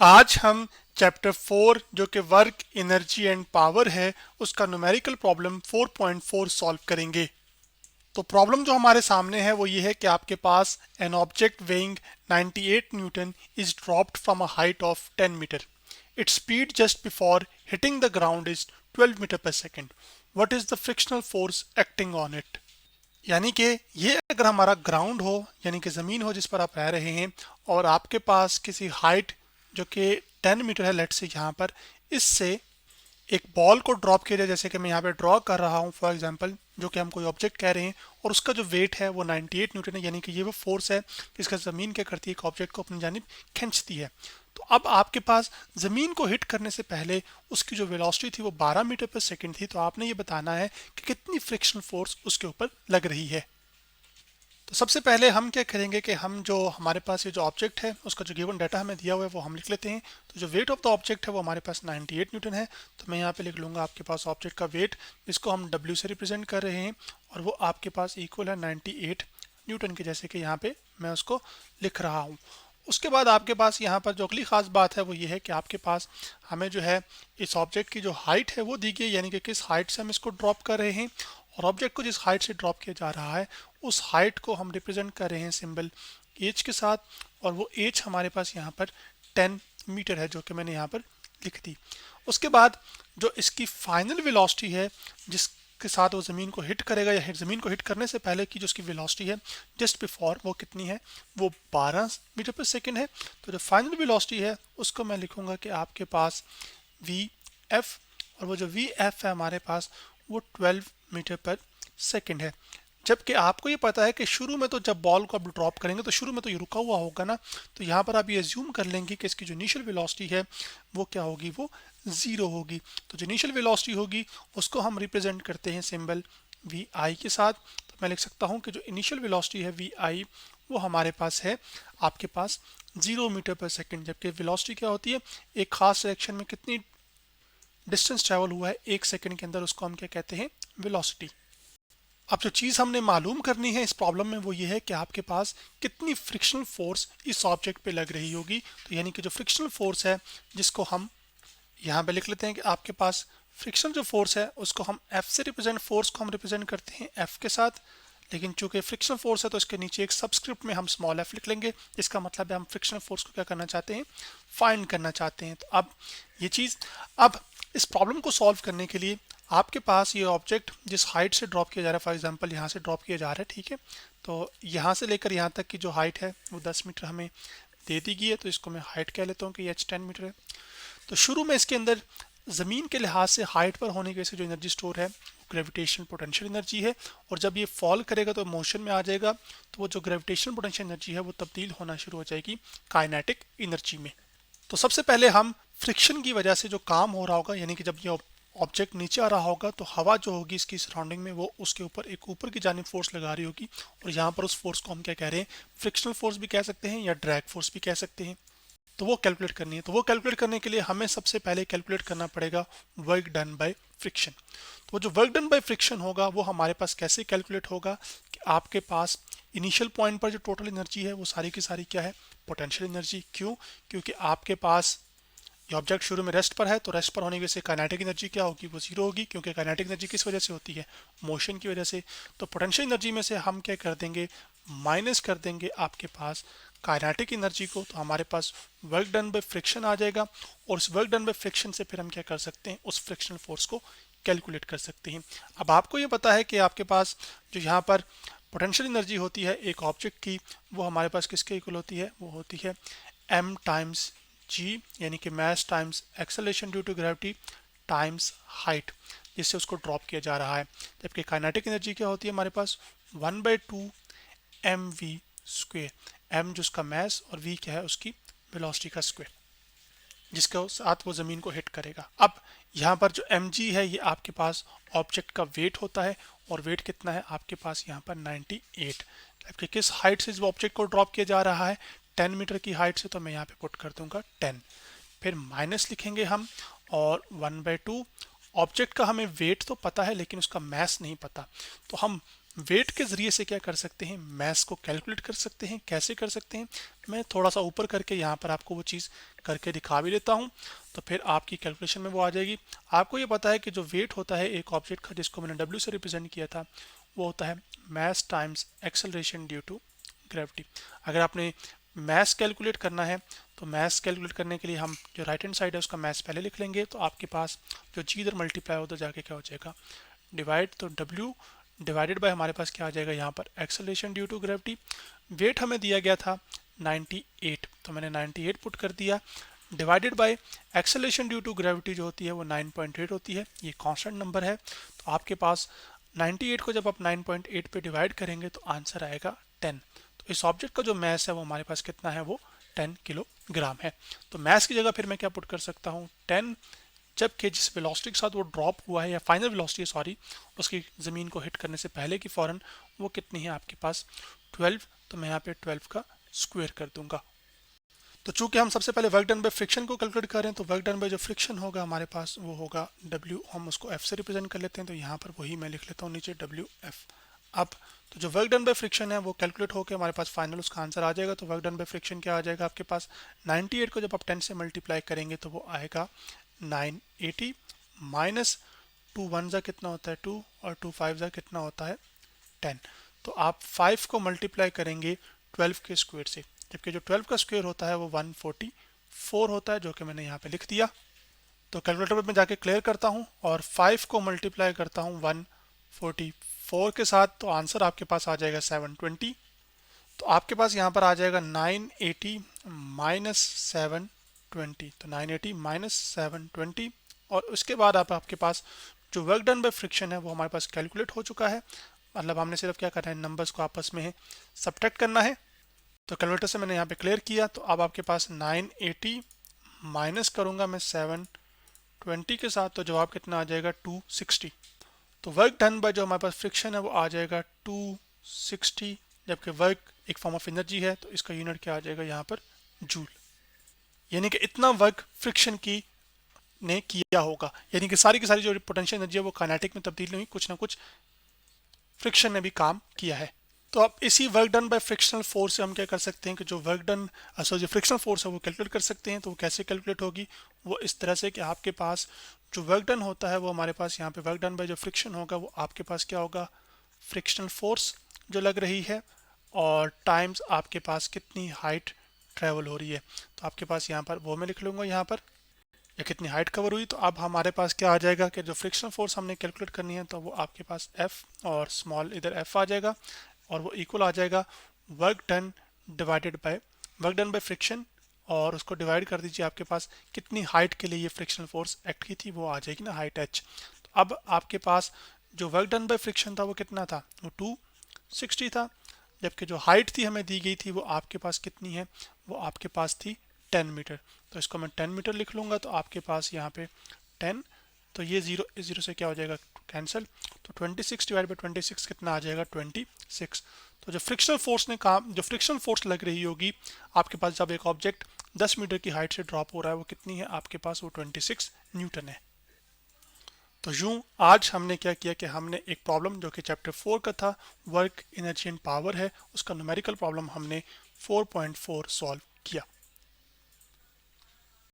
आज हम चैप्टर 4 जो कि वर्क एनर्जी एंड पावर है उसका न्यूमेरिकल प्रॉब्लम 4.4 सॉल्व करेंगे। तो प्रॉब्लम जो हमारे सामने है वो ये है कि आपके पास an object weighing 98 newton is dropped from a height of 10 metre. Its speed just before hitting the ground is 12 metre per second. What is the frictional force acting on it. यानी कि ये अगर हमारा ग्राउंड हो यानी कि ज़मीन हो जिस पर आप रह रहे हैं और आपके पास किसी हाइट जो कि 10 मीटर है, लेट से यहाँ पर इससे एक बॉल को ड्रॉप किया जाए, जैसे कि मैं यहाँ पे ड्रॉ कर रहा हूँ फॉर एग्जांपल, जो कि हम कोई ऑब्जेक्ट कह रहे हैं और उसका जो वेट है वो 98 न्यूटन है, यानी कि ये वो फोर्स है जिसका ज़मीन क्या करती है, एक ऑब्जेक्ट को अपनी जानिब खींचती है। तो अब आपके पास ज़मीन को हिट करने से पहले उसकी जो वेलोसिटी थी वो 12 मीटर पर सेकंड थी। तो आपने ये बताना है कि कितनी फ्रिक्शनल फोर्स उसके ऊपर लग रही है। तो सबसे पहले हम क्या करेंगे कि हम जो हमारे पास ये जो ऑब्जेक्ट है उसका जो गिवन डाटा हमें दिया हुआ है वो हम लिख लेते हैं। तो जो वेट ऑफ द ऑब्जेक्ट है वो हमारे पास 98 न्यूटन है। तो मैं यहाँ पे लिख लूँगा आपके पास ऑब्जेक्ट का वेट, जिसको हम W से रिप्रेजेंट कर रहे हैं, और वो आपके पास इक्वल है 98 न्यूटन के, जैसे कि यहाँ पे मैं उसको लिख रहा हूँ। उसके बाद आपके पास यहाँ पर जो अगली खास बात है वो ये है कि आपके पास हमें जो है इस ऑब्जेक्ट की जो हाइट है वो दी गई है, यानी कि किस हाइट से हम इसको ड्रॉप कर रहे हैं, और ऑब्जेक्ट को जिस हाइट से ड्रॉप किया जा रहा है उस हाइट को हम रिप्रेजेंट कर रहे हैं सिंबल एच के साथ, और वो एच हमारे पास यहाँ पर 10 मीटर है, जो कि मैंने यहाँ पर लिख दी। उसके बाद जो इसकी फाइनल वेलोसिटी है जिसके साथ वो ज़मीन को हिट करेगा, या ज़मीन को हिट करने से पहले की जो उसकी वेलोसिटी है जस्ट बिफोर, वो कितनी है, वो 12 मीटर पर सेकेंड है। तो जो फाइनल वेलोसिटी है उसको मैं लिखूंगा कि आपके पास वी एफ, और वो जो वी एफ है हमारे पास वो 12 मीटर पर सेकेंड है। जबकि आपको ये पता है कि शुरू में तो जब बॉल को आप ड्रॉप करेंगे तो शुरू में तो ये रुका हुआ होगा ना, तो यहाँ पर आप ये एज्यूम कर लेंगे कि इसकी जो इनिशियल वेलोसिटी है वो क्या होगी, वो ज़ीरो होगी। तो जो इनिशियल वेलोसिटी होगी उसको हम रिप्रेजेंट करते हैं सिंबल वी आई के साथ। तो मैं लिख सकता हूँ कि जो इनिशियल वेलोसिटी है वी आई वो हमारे पास है आपके पास 0 मीटर पर सेकेंड, जबकि वेलोसिटी क्या होती है, एक खास डायरेक्शन में कितनी डिस्टेंस ट्रेवल हुआ है एक सेकेंड के अंदर, उसको हम क्या कहते हैं, वेलोसिटी। अब जो चीज़ हमने मालूम करनी है इस प्रॉब्लम में वो ये है कि आपके पास कितनी फ्रिक्शनल फोर्स इस ऑब्जेक्ट पे लग रही होगी। तो यानी कि जो फ्रिक्शनल फोर्स है जिसको हम यहाँ पे लिख लेते हैं कि आपके पास फ्रिक्शन जो फोर्स है उसको हम F से रिप्रेजेंट, फोर्स को हम रिप्रेजेंट करते हैं F के साथ, लेकिन चूंकि फ्रिक्शनल फोर्स है तो इसके नीचे एक सबस्क्रिप्ट में हम स्मॉल f लिख लेंगे, जिसका मतलब है हम फ्रिक्शनल फोर्स को क्या करना चाहते हैं, फाइंड करना चाहते हैं। तो अब ये चीज़, अब इस प्रॉब्लम को सॉल्व करने के लिए आपके पास ये ऑब्जेक्ट जिस हाइट से ड्रॉप किया जा रहा है, फॉर एग्जांपल यहाँ से ड्रॉप किया जा रहा है, ठीक है, तो यहाँ से लेकर यहाँ तक की जो हाइट है वो 10 मीटर हमें दे दी गई है। तो इसको मैं हाइट कह लेता हूँ कि h 10 मीटर है। तो शुरू में इसके अंदर ज़मीन के लिहाज से हाइट पर होने की वजह से जो एनर्जी स्टोर है ग्रेविटेशनल पोटेंशियल एनर्जी है, और जब ये फॉल करेगा तो मोशन में आ जाएगा, तो वो जो ग्रेविटेशनल पोटेंशियल एनर्जी है वो तब्दील होना शुरू हो जाएगी काइनेटिक एनर्जी में। तो सबसे पहले हम फ्रिक्शन की वजह से जो काम हो रहा होगा, यानी कि जब ये ऑब्जेक्ट नीचे आ रहा होगा तो हवा जो होगी इसकी सराउंडिंग में वो उसके ऊपर एक ऊपर की जानिब फोर्स लगा रही होगी, और यहाँ पर उस फोर्स को हम क्या कह रहे हैं, फ्रिक्शनल फोर्स भी कह सकते हैं या ड्रैग फोर्स भी कह सकते हैं। तो वो कैलकुलेट करनी है। तो वो कैलकुलेट करने के लिए हमें सबसे पहले कैलकुलेट करना पड़ेगा वर्क डन बाय फ्रिक्शन। तो जो वर्क डन बाय फ्रिक्शन होगा वो हमारे पास कैसे कैलकुलेट होगा कि आपके पास इनिशियल पॉइंट पर जो टोटल एनर्जी है वो सारी की सारी क्या है, पोटेंशियल एनर्जी। क्यों? क्योंकि आपके पास ये ऑब्जेक्ट शुरू में रेस्ट पर है, तो रेस्ट पर होने की वजह से काइनेटिक एनर्जी क्या होगी, वो जीरो होगी, क्योंकि काइनेटिक एनर्जी किस वजह से होती है, मोशन की वजह से। तो पोटेंशियल एनर्जी में से हम क्या कर देंगे, माइनस कर देंगे आपके पास काइनेटिक एनर्जी को, तो हमारे पास वर्क डन बाय फ्रिक्शन आ जाएगा, और उस वर्क डन बाय फ्रिक्शन से फिर हम क्या कर सकते हैं, उस फ्रिक्शनल फोर्स को कैलकुलेट कर सकते हैं। अब आपको ये पता है कि आपके पास जो यहाँ पर पोटेंशियल एनर्जी होती है एक ऑब्जेक्ट की, वो हमारे पास किसके इक्वल होती है, वो होती है m टाइम्स g, यानी कि mass times acceleration due to gravity times height, जिससे उसको ड्रॉप किया जा रहा है। जबकि काइनेटिक एनर्जी क्या होती है हमारे पास 1/2 mv स्क्वेयर, m जो उसका मास और v क्या है उसकी वेलोसिटी का स्क्वेयर, जिसके साथ वो ज़मीन को हिट करेगा। अब यहाँ पर जो mg है ये आपके पास ऑब्जेक्ट का वेट होता है, और वेट कितना है आपके पास यहाँ पर 98। जबकि किस हाइट से जो ऑब्जेक्ट को ड्रॉप किया जा रहा है, 10 मीटर की हाइट से, तो मैं यहाँ पे पुट कर दूंगा 10, फिर माइनस लिखेंगे हम, और 1/2 ऑब्जेक्ट का हमें वेट तो पता है लेकिन उसका मास नहीं पता, तो हम वेट के ज़रिए से क्या कर सकते हैं, मैस को कैलकुलेट कर सकते हैं। कैसे कर सकते हैं, मैं थोड़ा सा ऊपर करके यहाँ पर आपको वो चीज़ करके दिखा भी देता हूँ, तो फिर आपकी कैलकुलेशन में वो आ जाएगी। आपको ये पता है कि जो वेट होता है एक ऑब्जेक्ट का, जिसको मैंने डब्ल्यू से रिप्रेजेंट किया था, वो होता है mass times acceleration due to gravity. अगर आपने मैस कैलकुलेट करना है तो मैस कैलकुलेट करने के लिए हम जो राइट हैंड साइड है उसका मैस पहले लिख लेंगे, तो आपके पास जो जी इधर मल्टीप्लाई होता जाके क्या हो जाएगा, डिवाइड, तो W डिवाइडेड बाय हमारे पास क्या आ जाएगा यहाँ पर, acceleration due to gravity. Weight हमें दिया गया था 98, तो मैंने 98 पुट कर दिया, divided by acceleration due to gravity जो होती है वो 9.8 होती है, ये कांस्टेंट नंबर है। तो आपके पास 98 को जब आप 9.8 पे डिवाइड करेंगे तो आंसर आएगा 10। तो इस ऑब्जेक्ट का जो मैस है वो हमारे पास कितना है, वो 10 किलोग्राम है। तो मैस की जगह फिर मैं क्या पुट कर सकता हूँ, 10, जबकि जिस वेलोसिटी के साथ वो ड्रॉप हुआ है, या फाइनल वेलोसिटी सॉरी, उसकी ज़मीन को हिट करने से पहले की फ़ौरन, वो कितनी है आपके पास 12, तो मैं यहाँ पे 12 का स्क्वायर कर दूंगा। तो चूंकि हम सबसे पहले वर्क डन बाय फ्रिक्शन को कैलकुलेट कर रहे हैं, तो वर्क डन बाय जो फ्रिक्शन होगा हमारे पास वो होगा W, हम उसको F से रिप्रेजेंट कर लेते हैं, तो यहाँ पर वही मैं लिख लेता हूँ नीचे WF। अब तो जो वर्क डन बाय फ्रिक्शन है वो कैलकुलेट होकर हमारे पास फाइनल उसका आंसर आ जाएगा। तो वर्क डन बाय फ्रिक्शन क्या आ जाएगा आपके पास, 98 को जब आप 10 से मल्टीप्लाई करेंगे तो वो आएगा 980, माइनस 2 वन ज़ा कितना होता है 2, और 2 5 ज़ा कितना होता है 10। तो आप 5 को मल्टीप्लाई करेंगे 12 के स्क्वायर से, जबकि जो 12 का स्क्वायर होता है वो 144 होता है, जो कि मैंने यहाँ पे लिख दिया। तो कैलकुलेटर में जाके क्लियर करता हूँ और 5 को मल्टीप्लाई करता हूँ 144 के साथ, तो आंसर आपके पास आ जाएगा 720। तो आपके पास यहाँ पर आ जाएगा 980 माइनस 720, तो 980 माइनस 720, और उसके बाद आपके पास जो वर्क डन बाय फ्रिक्शन है वो हमारे पास कैलकुलेट हो चुका है। मतलब हमने सिर्फ क्या करना है, नंबर्स को आपस में सब्ट्रैक्ट करना है। तो कैलकुलेटर से मैंने यहाँ पे क्लियर किया, तो अब आपके पास 980 माइनस करूँगा मैं 720 के साथ, तो जवाब कितना आ जाएगा 260। तो वर्क डन बाय जो हमारे पास फ्रिक्शन है वो आ जाएगा 260, जबकि वर्क एक फॉर्म ऑफ एनर्जी है तो इसका यूनिट क्या आ जाएगा यहाँ पर, जूल। यानी कि इतना वर्क फ्रिक्शन की ने किया होगा, यानी कि सारी की सारी जो पोटेंशियल एनर्जी है वो काइनेटिक में तब्दील नहीं हुई, कुछ ना कुछ फ्रिक्शन ने भी काम किया है। तो अब इसी work done by frictional force से हम क्या कर सकते हैं कि जो वर्क डन जो फ्रिक्शनल फोर्स है वो कैलकुलेट कर सकते हैं। तो वो कैसे कैलकुलेट होगी, वो इस तरह से कि आपके पास जो वर्क डन होता है वो हमारे पास यहाँ पे वर्क डन बाय जो फ्रिक्शन होगा वो आपके पास क्या होगा, फ्रिक्शनल फोर्स जो लग रही है, और टाइम्स आपके पास कितनी हाइट ट्रेवल हो रही है। तो आपके पास यहाँ पर वो मैं लिख लूँगा यहाँ पर, या कितनी हाइट कवर हुई। तो अब हमारे पास क्या आ जाएगा कि जो फ्रिक्शनल फोर्स हमने कैलकुलेट करनी है तो वो आपके पास F और स्मॉल इधर F आ जाएगा, और वो इक्वल आ जाएगा work done divided by work done by friction, और उसको डिवाइड कर दीजिए आपके पास कितनी हाइट के लिए ये फ्रिक्शनल फोर्स एक्ट की थी, वो आ जाएगी ना हाइट H। तो अब आपके पास जो वर्क डन बाय फ्रिक्शन था वो कितना था, वो 260 था, जबकि जो हाइट थी हमें दी गई थी वो आपके पास कितनी है, वो आपके पास थी 10 मीटर। तो इसको मैं 10 मीटर लिख लूँगा, तो आपके पास यहाँ पे 10, तो ये जीरो इस जीरो से क्या हो जाएगा कैंसिल, तो 26 डिवाइड बाई 26 कितना आ जाएगा 26। तो जो फ्रिक्शनल फोर्स ने काम, जो फ्रिक्शनल फोर्स लग रही होगी आपके पास जब एक ऑब्जेक्ट 10 मीटर की हाइट से ड्रॉप हो रहा है, वो कितनी है आपके पास, वो 26 न्यूटन है। तो यूं आज हमने क्या किया कि हमने एक प्रॉब्लम जो कि चैप्टर 4 का था, वर्क एनर्जी एंड पावर है, उसका न्यूमेरिकल प्रॉब्लम हमने 4.4 सॉल्व किया।